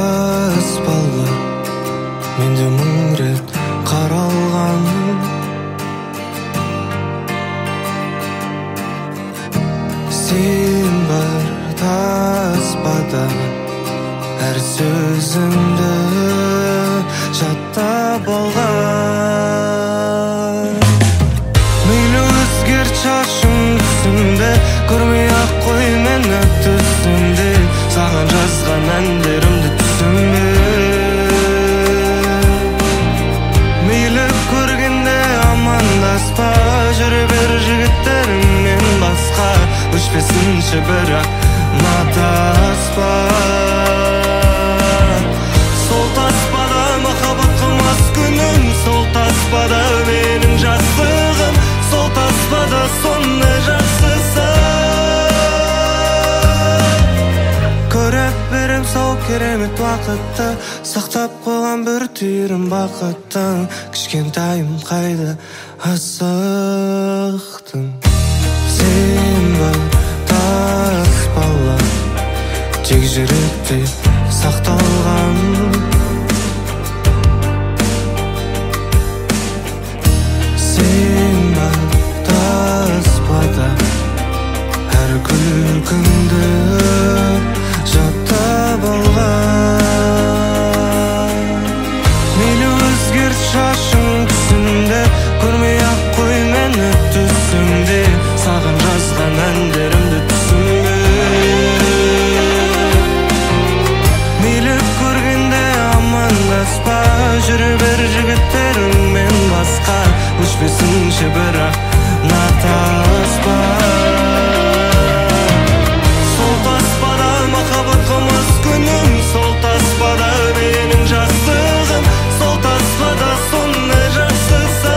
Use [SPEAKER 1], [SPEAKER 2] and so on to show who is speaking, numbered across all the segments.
[SPEAKER 1] тас бала, менде мың рет қаралған. Сен бар таспада, әр сөзіңді жаттап алған. Мейлі өзгерт шашың түсімде, көрмей-ақ қой мені түсімде. Саған жазған әндерімді түсіме. Мейлі көргенде амандаспа, жүре бер жігіттеріңнен басқа. Өшпесінші бірақ матаспа. Сол таспада махаббат қылмас күнім, сол таспада менің жастығым, сол таспада соны жақсысы. Көріп берем сол керемет уақытты, сақтап қойған бір түйірім бақыттың. Кішкентайым қайда асықтың. Сен бар тас бала, тек жүректе сақталған. Сен бар таспада, әр күлкіңді жаттап алған. Мейлі өзгерт шашың түсімде, көрмей-ақ қой мені түсімде. Саған жазған әндерімді түсіме. Мейлі көргенде амандаспа, жүре бер жігіттеріңмен басқа. Өшпесінші бірақ натаспа. Сол таспада махаббат қылмас күнім, сол таспада менің жастығым, сол таспада соны жақсысы.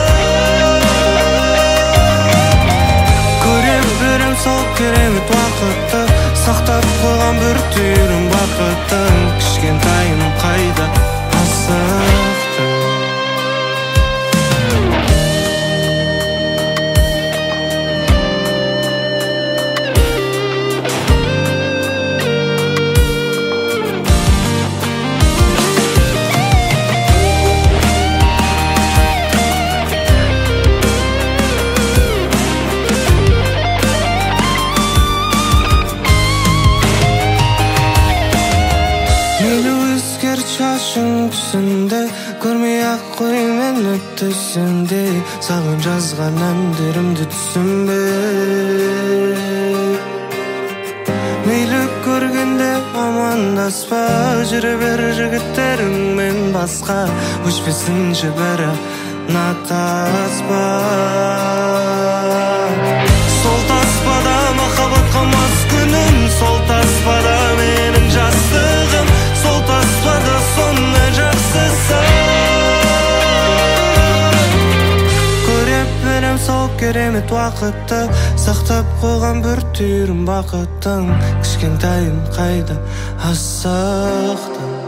[SPEAKER 1] Көріп берем сол керемет уақытты, сақтап қойған бір түйірім бақыттың. Кішкентайым қайда асықтың. Шашың түсімде, көрмей-ақ қой мені түсімде. Саған жазған әндерімді түсінбе. Мейлі көргенде амандаспа, жүре бер жігіттеріңмен басқа. Өшпесінші бірақ натаспа. Сол таспада махаббат қылмас күнім, сол таспада менің жастығым, сол таспада соны жақсысы. Көріп берем сол керемет уақытты, сақтап қойған бір түйірім бақыттың. Кішкентайым қайда асықтың.